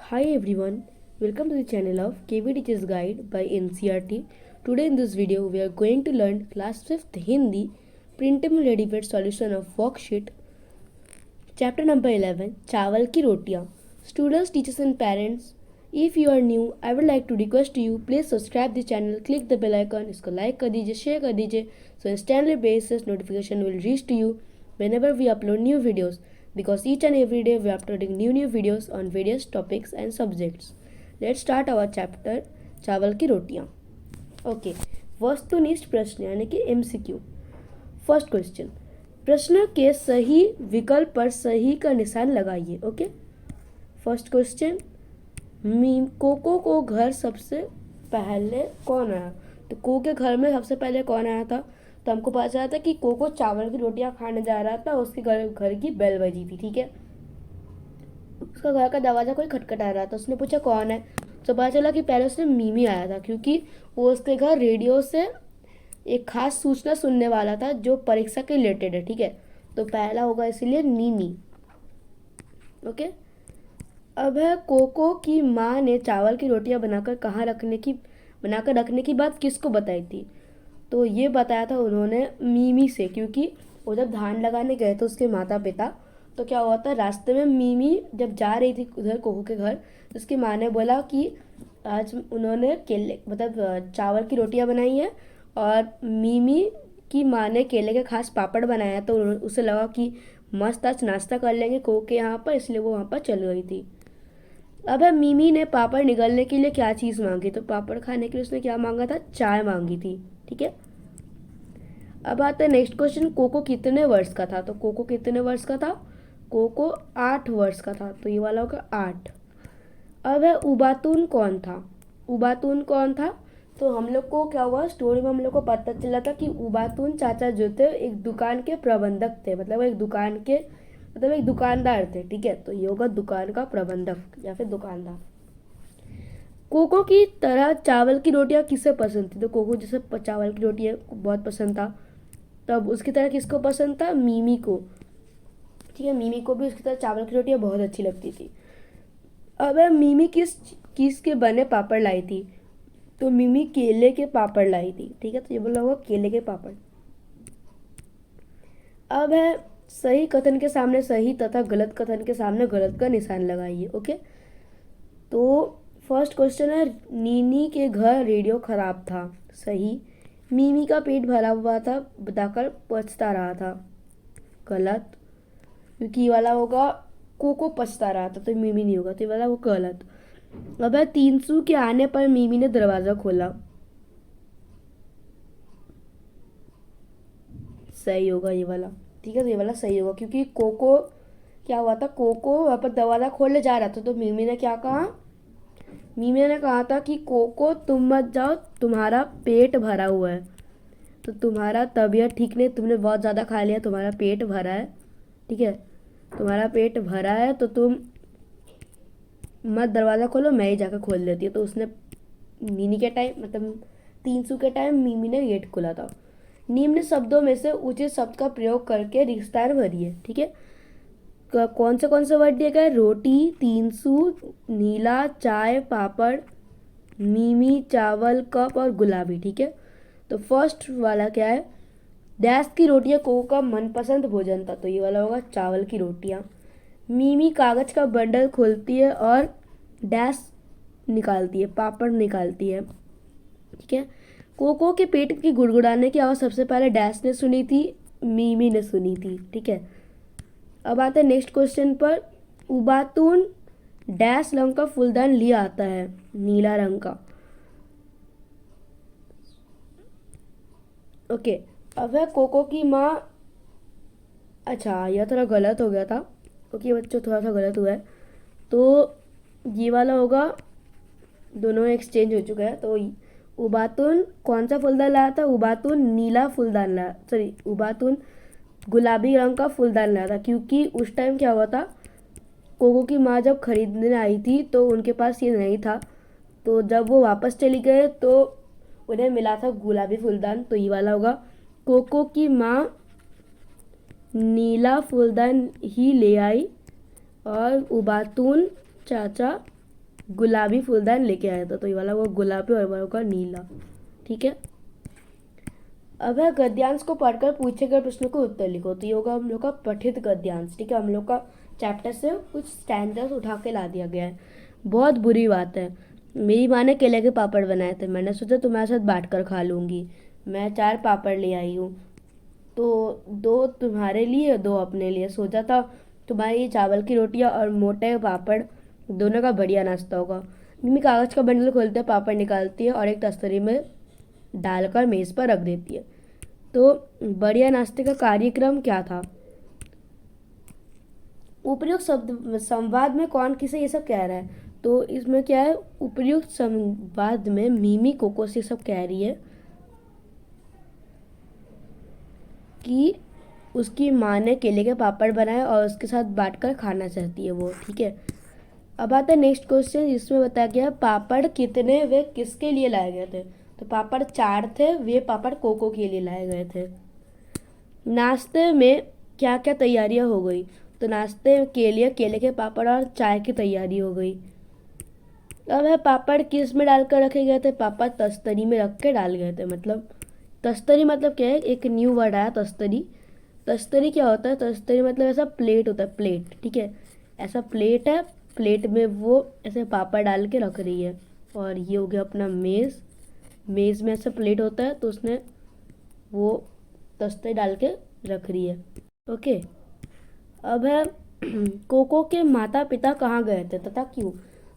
Hi everyone, welcome to the channel of KB Teachers Guide by NCRT. Today in this video we are going to learn class 5th Hindi printable ready-made solution of worksheet chapter number 11 चावल की रोटियाँ. Students, teachers and parents, if you are new, I would like to request you please subscribe the channel, click the bell icon, इसको like कर दीजिए, share कर दीजिए, so instantly basis notification will reach to you whenever we upload new videos. Because each and every day we are uploading new videos on various topics and subjects. Let's start our chapter चावल की रोटियाँ. Okay, वस्तुनिष्ठ प्रश्न यानी कि MCQ. First question, प्रश्न के सही विकल्प पर सही का निशान लगाइए. ओके, फर्स्ट क्वेश्चन, कोको को घर सबसे पहले कौन आया? तो कोको के घर में सबसे पहले कौन आया था? तो हमको पता चला था कि कोको चावल की रोटियां खाने जा रहा था, उसके घर की बेल बजी थी. ठीक है, उसका घर का दरवाज़ा कोई खटखटा रहा था, उसने पूछा कौन है. तो पता चला कि पहले उसने मीमी आया था, क्योंकि वो उसके घर रेडियो से एक खास सूचना सुनने वाला था जो परीक्षा के रिलेटेड है. ठीक है, तो पहला होगा इसीलिए नीनी. ओके, अब है कोको की माँ ने चावल की रोटियां बनाकर रखने की बात किसको बताई थी? तो ये बताया था उन्होंने मीमी से, क्योंकि वो जब धान लगाने गए थे उसके माता पिता, तो क्या हुआ था, रास्ते में मीमी जब जा रही थी उधर कोको के घर, उसकी माँ ने बोला कि आज उन्होंने केले चावल की रोटियां बनाई हैं और मीमी की माँ ने केले के खास पापड़ बनाया. तो उसे लगा कि मस्त आज नाश्ता कर लेंगे कोको के यहाँ पर, इसलिए वो वहाँ पर चल गई थी. अब है मीमी ने पापड़ निगलने के लिए क्या चीज़ मांगी? तो पापड़ खाने के लिए उसने क्या मांगा था? चाय मांगी थी. ठीक है, अब आता है नेक्स्ट क्वेश्चन, कोको कितने वर्ष का था? तो कोको कितने वर्ष का था? कोको 8 वर्ष का था. तो ये वाला होगा 8. अब है उबातून कौन था? उबातून कौन था? तो हम लोग को क्या हुआ, स्टोरी में हम लोग को पता चला था कि उबातून चाचा जो थे एक दुकान के प्रबंधक थे, मतलब एक दुकानदार थे. ठीक है, तो ये होगा दुकान का प्रबंधक या फिर दुकानदार. कोको की तरह चावल की रोटियां किसे पसंद थी? तो कोको जैसे चावल की रोटियां बहुत पसंद था, तब उसकी तरह किसको पसंद था? मीमी को. ठीक है, मीमी को भी उसकी तरह चावल की रोटियां बहुत अच्छी लगती थी. अब मीमी किस के बने पापड़ लाई थी? तो मीमी केले के पापड़ लाई थी. ठीक है, तो ये बोला होगा केले के पापड़. अब है सही कथन के सामने सही तथा गलत कथन के सामने गलत का निशान लगाइए. ओके, तो फर्स्ट क्वेश्चन है, नीनी के घर रेडियो खराब था. सही. मीमी का पेट भरा हुआ था, बताकर पछता रहा था. गलत, क्योंकि ये वाला होगा कोको पछता रहा था, तो मीमी नहीं होगा, तो ये वाला वो गलत. अब है 300 के आने पर मीमी ने दरवाजा खोला. सही होगा ये वाला. ठीक है, तो ये वाला सही होगा, क्योंकि कोको क्या हुआ था, कोको वहाँ पर दरवाजा खोलने जा रहा था, तो मीमी ने क्या कहा? मीमी ने कहा था कि कोको तुम मत जाओ, तुम्हारा पेट भरा हुआ है. तो तुम्हारा तबीयत ठीक नहीं, तुमने बहुत ज़्यादा खा लिया, तुम्हारा पेट भरा है. ठीक है, तुम्हारा पेट भरा है तो तुम मत दरवाज़ा खोलो, मैं ही जाकर खोल देती हूँ. तो उसने नीनी के टाइम मतलब 300 के टाइम मीमी ने गेट खोला था. निम्न शब्दों में से उचित शब्द का प्रयोग करके रिश्तार भरिए. ठीक है, कौन से वर्ड दिए गए? रोटी, 300, नीला, चाय, पापड़, मीमी, चावल, कप और गुलाबी. ठीक है, तो फर्स्ट वाला क्या है? डैश की रोटियां कोको का मनपसंद भोजन था. तो ये वाला होगा चावल की रोटियां. मीमी कागज का बंडल खोलती है और डैश निकालती है, पापड़ निकालती है. ठीक है, कोको के पेट की गुड़गुड़ाने की आवाज़ सबसे पहले डैश ने सुनी थी, मीमी ने सुनी थी. ठीक है, अब आते हैं नेक्स्ट क्वेश्चन पर. उबातून डैश रंग का फूलदान लिया आता है, नीला रंग का. ओके, अब है कोको की माँ. अच्छा, यह थोड़ा गलत हो गया था. ओके बच्चों, थोड़ा सा गलत हुआ है, तो ये वाला होगा, दोनों एक्सचेंज हो चुका है. तो उबातून कौन सा फूलदान लाया था? उबातून नीला फूलदान लाया, सॉरी, उबातून गुलाबी रंग का फूलदान लाया था, क्योंकि उस टाइम क्या हुआ था, कोको की माँ जब खरीदने आई थी तो उनके पास ये नहीं था. तो जब वो वापस चली गए तो उन्हें मिला था गुलाबी फूलदान. तो ये वाला होगा, कोको की माँ नीला फूलदान ही ले आई और उबातून चाचा गुलाबी फूलदान लेके आया था, तो ये वाला वो गुलाबी और वाला होगा नीला। ठीक है, अब है गद्यांश को पढ़कर पूछे गए प्रश्नों को उत्तर लिखो। तो ये होगा हम लोग का पठित गद्यांश। ठीक है, हम लोग का चैप्टर से कुछ स्टैंडर्स उठा के ला दिया गया है। बहुत बुरी बात है, मेरी माँ ने केले के पापड़ बनाए थे, मैंने सोचा तुम्हारे साथ बांट कर खा लूँगी। मैं 4 पापड़ ले आई हूँ, तो 2 तुम्हारे लिए 2 अपने लिए। सोचा था तुम्हारी चावल की रोटियाँ और मोटे पापड़ दोनों का बढ़िया नाश्ता होगा। मम्मी कागज़ का बंडल खोलते हैं, पापड़ निकालती है और एक तस्तरी में डालकर मेज़ पर रख देती है। तो बढ़िया नाश्ते का कार्यक्रम क्या था? उपयुक्त शब्द संवाद में कौन किसे ये सब कह रहा है? तो इसमें क्या है, उपयुक्त संवाद में मीमी कोको से सब कह रही है कि उसकी माँ ने केले के पापड़ बनाए और उसके साथ बांटकर खाना चाहती है वो। ठीक है, अब आता है नेक्स्ट क्वेश्चन, जिसमें बताया गया पापड़ कितने वे किसके लिए लाए गए थे? तो पापड़ 4 थे, वे पापड़ कोको के लिए लाए गए थे। नाश्ते में क्या क्या तैयारियां हो गई? तो नाश्ते के लिए केले के पापड़ और चाय की तैयारी हो गई। अब है पापड़ किस में डालकर रखे गए थे? पापड़ तस्तरी में रख के डाल गए थे। मतलब तस्तरी मतलब क्या है, एक न्यू वर्ड आया तस्तरी। तस्तरी क्या होता है? तस्तरी मतलब ऐसा प्लेट होता है, प्लेट। ठीक है, ऐसा प्लेट है, प्लेट में वो ऐसे पापड़ डाल के रख रही है। और ये हो गया अपना मेज़, मेज़ में ऐसा प्लेट होता है, तो उसने वो तस्तरी डाल के रख रही है। ओके, अब है कोको के माता पिता कहाँ गए थे तथा क्यों?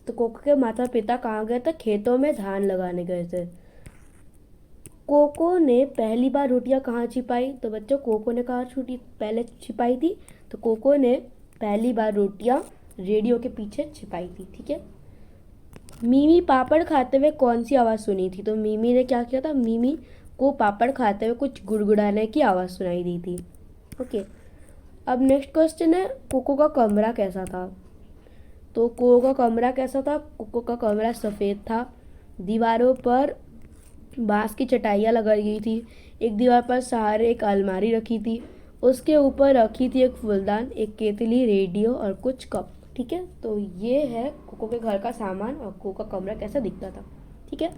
तो कोको के माता पिता कहाँ गए थे? खेतों में धान लगाने गए थे। कोको ने पहली बार रोटियां कहाँ छिपाई? तो बच्चों कोको ने कहाँ छुटी पहले छिपाई थी? तो कोको ने पहली बार रोटियां रेडियो के पीछे छिपाई थी। ठीक है, मीमी पापड़ खाते हुए कौन सी आवाज़ सुनी थी? तो मीमी ने क्या किया था, मीमी को पापड़ खाते हुए कुछ गुड़गुड़ाने की आवाज़ सुनाई दी थी। ओके, अब नेक्स्ट क्वेश्चन है कोको का कमरा कैसा था? तो कोको का कमरा कैसा था? कोको का कमरा सफ़ेद था, दीवारों पर बांस की चटाइयाँ लगाई गई थी, एक दीवार पर सहारे एक अलमारी रखी थी, उसके ऊपर रखी थी एक फूलदान, एक केतली, रेडियो और कुछ कप। ठीक है, तो ये है कोको के घर का सामान और कोको का कमरा कैसा दिखता था। ठीक है,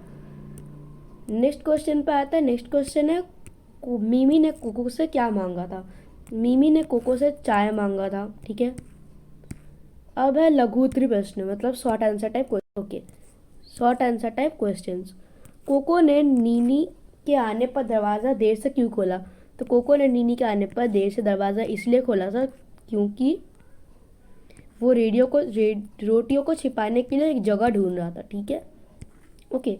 नेक्स्ट क्वेश्चन पे आता है। नेक्स्ट क्वेश्चन है मीमी ने कोको से क्या मांगा था? मीमी ने कोको से चाय मांगा था। ठीक है, अब है लघु उत्तरी प्रश्न, मतलब short answer type question. Okay, short answer type questions. कोको ने नीनी के आने पर दरवाज़ा देर से क्यों खोला? तो कोको ने नीनी के आने पर देर से दरवाज़ा इसलिए खोला था क्योंकि वो रोटियों को छिपाने के लिए एक जगह ढूंढ रहा था। ठीक है, ओके,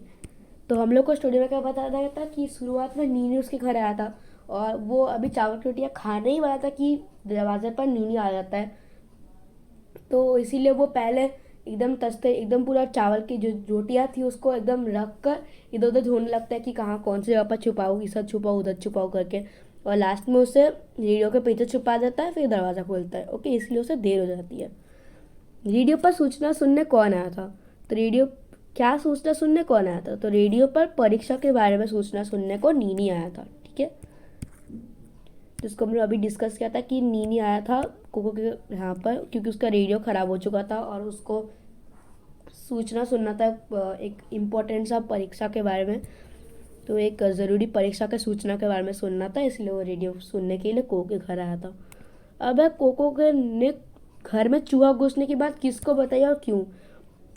तो हम लोग को स्टोरी में क्या बताया गया था कि शुरुआत में नीनी उसके घर आया था और वो अभी चावल की रोटियाँ खाने ही वाला था कि दरवाजे पर नीनी आ जाता है। तो इसीलिए वो पहले एकदम तस्ते एकदम पूरा चावल की जो रोटियाँ थी उसको एकदम रख कर इधर उधर ढूंढने लगता है कि कहाँ कौन सी जगह पर छुपाऊँ, इधर छुपाऊँ उधर छुपाऊँ करके, और लास्ट में उसे रेडियो के पीछे छुपा देता है, फिर दरवाज़ा खोलता है। ओके, इसलिए उसे देर हो जाती है। रेडियो पर सूचना सुनने कौन आया था? तो रेडियो क्या सूचना सुनने कौन आया था? तो रेडियो पर परीक्षा के बारे में सूचना सुनने को नीनी आया था। ठीक है, जिसको हमने अभी डिस्कस किया था कि नीनी आया था कोको के यहाँ पर क्योंकि उसका रेडियो ख़राब हो चुका था और उसको सूचना सुनना था एक इम्पोर्टेंट सा परीक्षा के बारे में। तो एक ज़रूरी परीक्षा के सूचना के बारे में सुनना था, इसलिए वो रेडियो सुनने के लिए कोको के घर आया था। अब है कोको के ने घर में चूहा घुसने की बात किसको बताई और क्यों?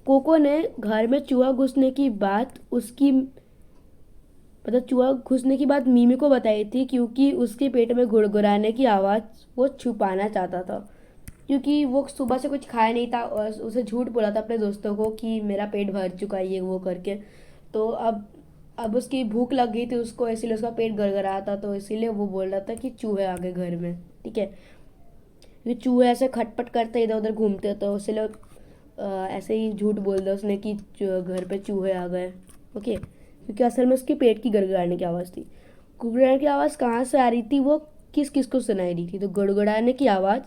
कोको ने घर में चूहा घुसने की बात उसकी मतलब चूहा घुसने की बात मीमी को बताई थी क्योंकि उसके पेट में गुड़गुड़ाने की आवाज़ वो छुपाना चाहता था, क्योंकि वो सुबह से कुछ खाया नहीं था और उसे झूठ बोला था अपने दोस्तों को कि मेरा पेट भर चुका है ये वो करके। तो अब उसकी भूख लग गई थी उसको, इसीलिए उसका पेट गड़गड़ा था, तो इसीलिए वो बोल रहा था कि चूहे आ गए घर में। ठीक है, क्योंकि चूहे ऐसे खटपट करते इधर उधर घूमते, तो इसलिए ऐसे ही झूठ बोल दिया उसने कि घर पे चूहे आ गए। ओके, क्योंकि असल में उसके पेट की गड़गड़ाने की आवाज़ थी। गुड़गुड़ाने की आवाज़ कहाँ से आ रही थी, वो किस किस को सुनाई रही थी? तो गुड़गुड़ाने की आवाज़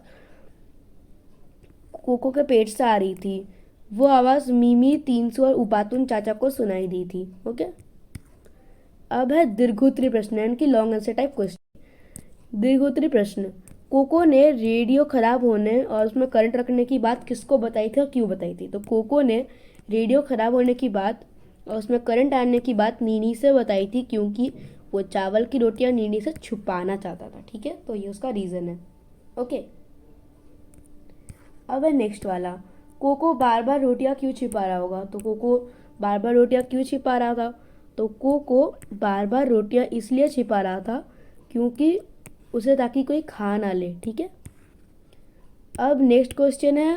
कोको के पेट से आ रही थी, वो आवाज़ मीमी, 300 और उपातुन चाचा को सुनाई दी थी। ओके, अब है दीर्घोत्तरी प्रश्न यानी कि लॉन्ग आंसर टाइप क्वेश्चन। दीर्घोत्तरी प्रश्न, कोको ने रेडियो खराब होने और उसमें करंट रखने की बात किसको बताई थी और क्यों बताई थी? तो कोको ने रेडियो ख़राब होने की बात और उसमें करंट आने की बात नीनी से बताई थी, क्योंकि वो चावल की रोटियां नीनी से छुपाना चाहता था। ठीक है, तो ये उसका रीज़न है। ओके, अब है नेक्स्ट वाला, कोको बार बार रोटियां क्यों छिपा रहा होगा? तो कोको बार बार रोटियां क्यों छिपा रहा था? तो कोको बार बार रोटियां इसलिए छिपा रहा था क्योंकि उसे ताकि कोई खा ना ले। ठीक है, अब नेक्स्ट क्वेश्चन है,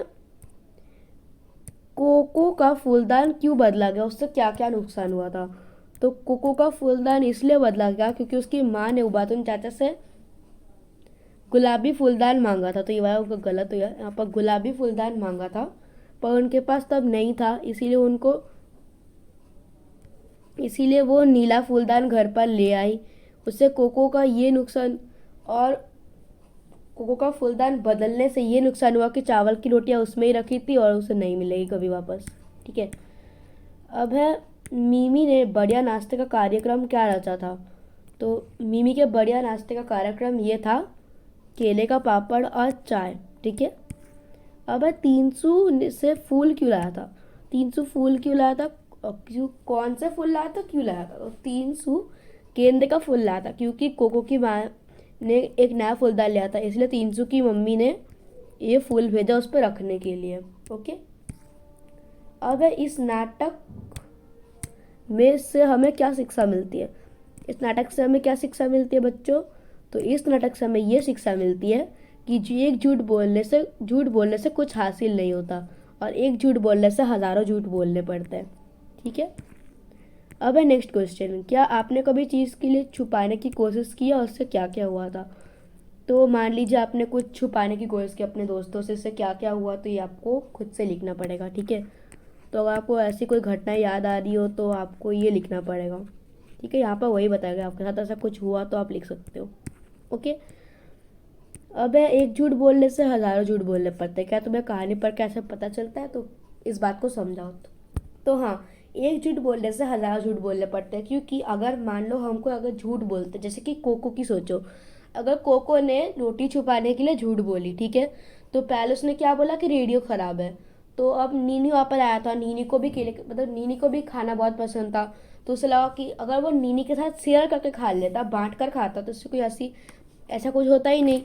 कोको का फूलदान क्यों बदला गया? उससे क्या क्या नुकसान हुआ था? तो कोको का फूलदान इसलिए बदला गया क्योंकि उसकी माँ ने उबातुन चाचा से गुलाबी फूलदान मांगा था। तो ये वाला गलत हो गया, यहाँ पर गुलाबी फूलदान मांगा था पर उनके पास तब नहीं था, इसीलिए वो नीला फूलदान घर पर ले आई। उससे कोको का ये नुकसान और कोको का फूलदान बदलने से ये नुकसान हुआ कि चावल की रोटियां उसमें ही रखी थी और उसे नहीं मिलेगी कभी वापस। ठीक है, अब है, मिमी ने बढ़िया नाश्ते का कार्यक्रम क्या रचा था? तो मिमी के बढ़िया नाश्ते का कार्यक्रम ये था, केले का पापड़ और चाय। ठीक है, अब है, 300 से फूल क्यों लाया था? 300 फूल क्यों लाया था? क्यों, कौन से फूल लाया था, क्यों लाया था? तो 300 गेंदे का फूल लाया था क्योंकि कोको की माँ ने एक नया फूलदान लिया था, इसलिए 300 की मम्मी ने ये फूल भेजा उस पर रखने के लिए। ओके, अब है, इस नाटक में से हमें क्या शिक्षा मिलती है? इस नाटक से हमें क्या शिक्षा मिलती है बच्चों? तो इस नाटक से हमें ये शिक्षा मिलती है कि एक झूठ बोलने से कुछ हासिल नहीं होता और एक झूठ बोलने से हज़ारों झूठ बोलने पड़ते हैं। ठीक है, अब है नेक्स्ट क्वेश्चन, क्या आपने कभी चीज़ के लिए छुपाने की कोशिश की और उससे क्या क्या हुआ था? तो मान लीजिए आपने कुछ छुपाने की कोशिश की अपने दोस्तों से, इससे क्या क्या हुआ, तो ये आपको खुद से लिखना पड़ेगा। ठीक है, तो अगर आपको ऐसी कोई घटना याद आ रही हो तो आपको ये लिखना पड़ेगा। ठीक है, यहाँ पर वही बताएगा, आपके साथ ऐसा कुछ हुआ तो आप लिख सकते हो। ओके, अब है, एक झूठ बोलने से हज़ारों झूठ बोलने पड़ते हैं। क्या तुम्हें कहानी पढ़ के ऐसा पता चलता है? तो इस बात को समझाओ। तो हाँ, एक झूठ बोलने से हज़ारों झूठ बोलने पड़ते हैं, क्योंकि अगर मान लो हमको अगर झूठ बोलते, जैसे कि कोको की सोचो, अगर कोको ने रोटी छुपाने के लिए झूठ बोली, ठीक है, तो पहले उसने क्या बोला कि रेडियो ख़राब है। तो अब नीनी वहाँ पर आया था, नीनी को भी केले मतलब नीनी को भी खाना बहुत पसंद था, तो उसे लगा कि अगर वो नीनी के साथ शेयर करके खा लेता, बांट कर खाता, तो उससे कोई ऐसा कुछ होता ही नहीं।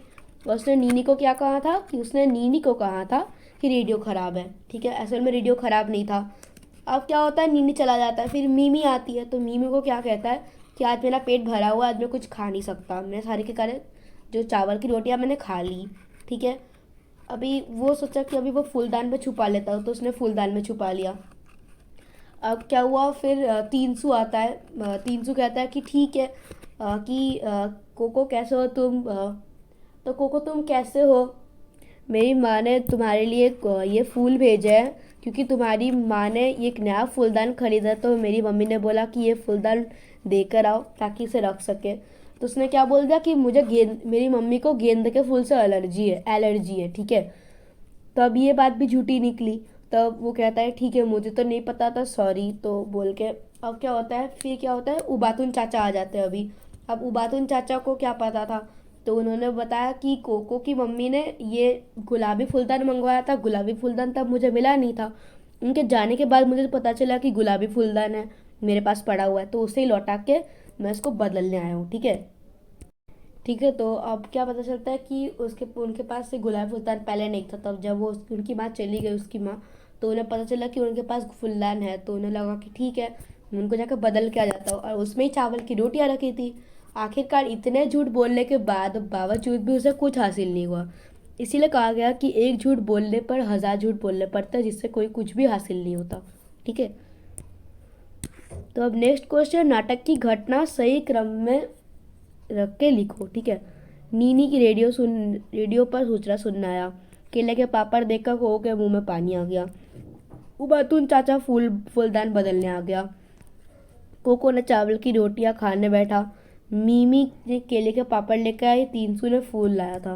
और उसने नीनी को क्या कहा था कि उसने नीनी को कहा था कि रेडियो ख़राब है। ठीक है, असल में रेडियो ख़राब नहीं था। अब क्या होता है, नीनी चला जाता है, फिर मीमी आती है, तो मीमी को क्या कहता है कि आज मेरा पेट भरा हुआ, आज मैं कुछ खा नहीं सकता, मैं सारे के सारे जो चावल की रोटियां मैंने खा ली। ठीक है, अभी वो सोचा कि अभी वो फूलदान में छुपा लेता हो, तो उसने फूलदान में छुपा लिया। अब क्या हुआ, फिर 300 आता है। 300 कहता है कि ठीक है, कि कोको कैसे हो तुम? तो कोको तुम कैसे हो? मेरी माँ ने तुम्हारे लिए ये फूल भेजे हैं, क्योंकि तुम्हारी माँ ने एक नया फूलदान खरीदा, तो मेरी मम्मी ने बोला कि ये फूलदान देकर आओ ताकि इसे रख सके। तो उसने क्या बोल दिया कि मेरी मम्मी को गेंद के फूल से एलर्जी है। ठीक है, तब ये बात भी झूठी निकली। तब वो कहता है ठीक है, मुझे तो नहीं पता था, सॉरी, तो बोल के अब क्या होता है, फिर क्या होता है, उबातुन चाचा आ जाते हैं अभी। अब उबातुन चाचा को क्या पता था, तो उन्होंने बताया कि कोको की मम्मी ने ये गुलाबी फूलदान मंगवाया था, गुलाबी फूलदान तब मुझे मिला नहीं था, उनके जाने के बाद मुझे पता चला कि गुलाबी फूलदान है, मेरे पास पड़ा हुआ है, तो उसे ही लौटा के मैं इसको बदलने आया हूँ। ठीक है, ठीक है, तो अब क्या पता चलता है कि उनके पास से गुलाबी फूलदान पहले नहीं था। तब जब वो उनकी माँ चली गई, उसकी माँ, तो उन्हें पता चला कि उनके पास फूलदान है, तो उन्हें लगा कि ठीक है, उनको जाकर बदल के आ जाता हूँ, और उसमें ही चावल की रोटियाँ रखी थी। आखिरकार इतने झूठ बोलने के बावजूद भी उसे कुछ हासिल नहीं हुआ। इसीलिए कहा गया कि एक झूठ बोलने पर हज़ार झूठ बोलने पड़ते हैं, जिससे कोई कुछ भी हासिल नहीं होता। ठीक है, तो अब नेक्स्ट क्वेश्चन, नाटक की घटना सही क्रम में रख के लिखो। ठीक है, नीनी की रेडियो पर सूचना सुनना आया, केले के पापड़ देखकर कोको के मुंह में पानी आ गया, उबातुन चाचा फूलदान बदलने आ गया, कोको ने चावल की रोटियां खाने बैठा, मीमी ने केले के पापड़ लेकर आई, 300 ने फूल लाया था,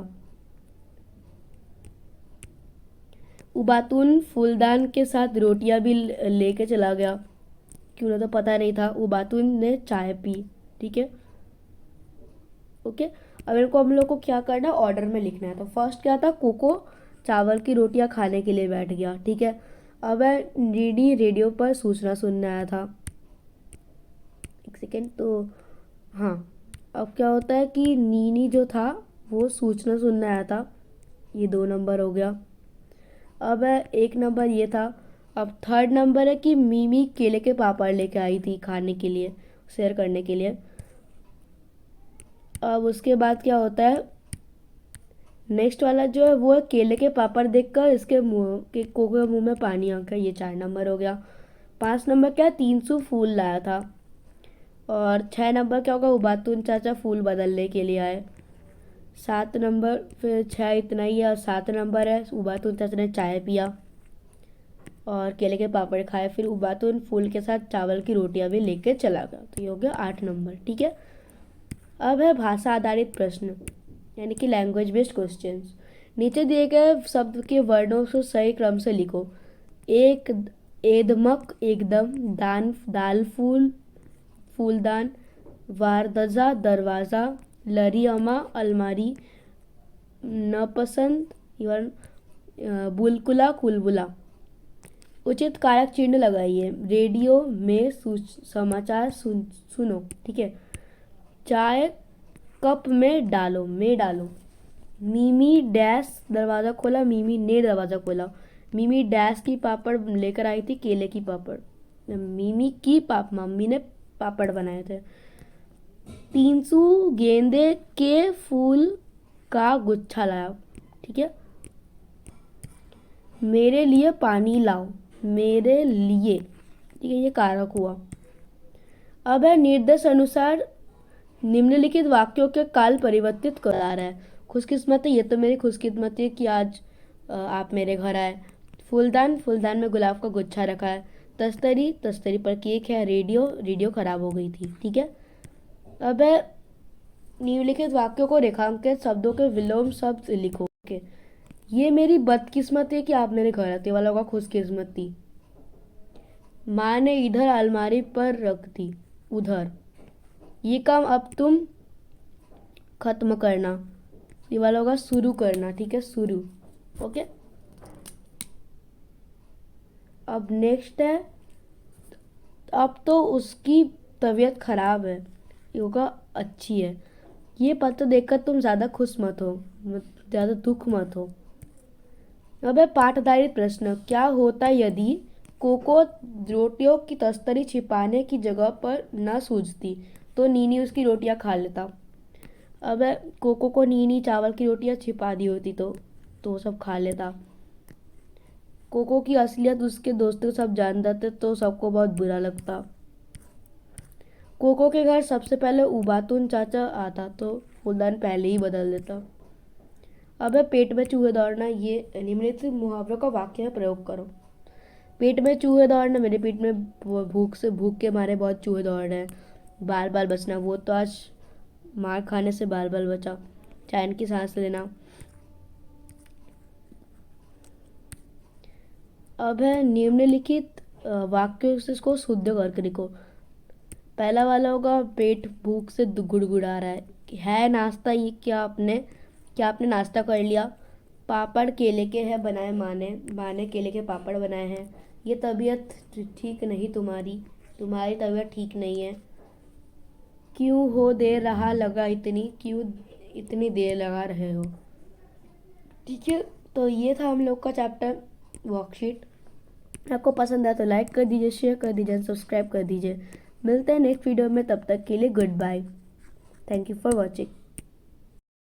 उबातुन फूलदान के साथ रोटियां भी लेके चला गया, क्यों ना, तो पता नहीं था, उबातुन ने चाय पी। ठीक है, ओके, अब इनको हम लोग को क्या करना है, ऑर्डर में लिखना है। तो फर्स्ट क्या था, कोको चावल की रोटियां खाने के लिए बैठ गया। ठीक है, अब है डीडी रेडियो पर सूचना सुनने आया था। एक सेकेंड, तो हाँ, अब क्या होता है कि नीनी जो था वो सूचना सुनने आया था। ये 2 नंबर हो गया। अब है 1 नंबर ये था। अब थर्ड नंबर है कि मीमी केले के पापड़ लेके आई थी खाने के लिए, शेयर करने के लिए। अब उसके बाद क्या होता है, नेक्स्ट वाला जो है वो है केले के पापड़ देखकर इसके मुंह के कोको के मुंह में पानी आ गया। ये 4 नंबर हो गया। 5 नंबर क्या, 300 फूल लाया था। और 6 नंबर क्या होगा, उबातून चाचा फूल बदलने के लिए आए। 7 नंबर, फिर 6 इतना ही है। और 7 नंबर है उबातून चाचा ने चाय पिया और केले के पापड़ खाए। फिर उबातून फूल के साथ चावल की रोटियां भी लेके चला गया। तो ये हो गया 8 नंबर। ठीक है। अब है भाषा आधारित प्रश्न, यानी कि लैंग्वेज बेस्ड क्वेश्चंस। नीचे दिए गए शब्द के वर्णों को सही क्रम से लिखो। एक, एदमक एकदम, दान दाल फूल फूलदान, वारदजा दरवाज़ा, लरी अमा अलमारी, नपसंद इवन बुलकुला कुलबुला। उचित कारक चिन्ह लगाइए। रेडियो में समाचार सुनो। ठीक है। चाय कप में डालो, मीमी डैश दरवाज़ा खोला, मीमी ने दरवाज़ा खोला। मीमी डैश की पापड़ लेकर आई थी, केले की पापड़। मम्मी ने पापड़ बनाए थे। 300 गेंदे के फूल का गुच्छा लाया। ठीक है। मेरे लिए पानी लाओ, मेरे लिए। ठीक है, ये कारक हुआ। अब है निर्देश अनुसार निम्नलिखित वाक्यों के काल परिवर्तित करा रहा है। खुशकिस्मती, ये तो मेरी खुशकिस्मती है कि आज आप मेरे घर आए। फूलदान, फूलदान में गुलाब का गुच्छा रखा है। तस्तरी, तस्तरी पर केक है। रेडियो, रेडियो खराब हो गई थी। ठीक है। अब है निम्नलिखित वाक्यों को रेखांकित शब्दों के विलोम शब्द लिखो। ओके, ये मेरी बदकिस्मती है कि आप मेरे घर आते वाला होगा खुशकिस्मती। माँ ने इधर अलमारी पर रख दी, उधर। ये काम अब तुम खत्म करना, ये वाला होगा शुरू करना। ठीक है, शुरू। ओके। अब नेक्स्ट है, अब तो उसकी तबीयत खराब है, ये होगा अच्छी है। ये पत्र देखकर तुम ज़्यादा खुश मत हो, ज़्यादा दुख मत हो। अब है पाठ आधारित प्रश्न। क्या होता यदि कोको रोटियों की तस्तरी छिपाने की जगह पर न सूझती तो नीनी उसकी रोटियां खा लेता। अब है कोको को नीनी चावल की रोटियां छिपा दी होती तो वो सब खा लेता। कोको की असलियत उसके दोस्तों सब जान जाते तो सबको बहुत बुरा लगता। कोको के घर सबसे पहले उबातून चाचा आता तो फूलदान पहले ही बदल देता। अब है पेट में चूहे दौड़ना। ये निम्नलिखित मुहावरों का वाक्य में प्रयोग करो। पेट में चूहे दौड़ना, मेरे पेट में भूख के मारे बहुत चूहे दौड़ रहे हैं। बार बार बचना, वो तो आज मार खाने से बार बार बचा। चैन की सांस लेना। अब है निम्नलिखित वाक्यों से इसको शुद्ध करके लिखो। पहला वाला होगा पेट भूख से गुड़गुड़ा रहा है नाश्ता, ये क्या आपने नाश्ता कर लिया। पापड़ केले के हैं बनाए माँ ने केले के पापड़ बनाए हैं। ये तबीयत ठीक नहीं तुम्हारी तबीयत ठीक नहीं है। क्यों हो देर रहा लगा क्यों इतनी देर लगा रहे हो। ठीक है, तो ये था हम लोग का चैप्टर वर्कशीट। आपको पसंद आया तो लाइक कर दीजिए, शेयर कर दीजिए, सब्सक्राइब कर दीजिए। मिलते हैं नेक्स्ट वीडियो में, तब तक के लिए goodbye. Thank you for watching.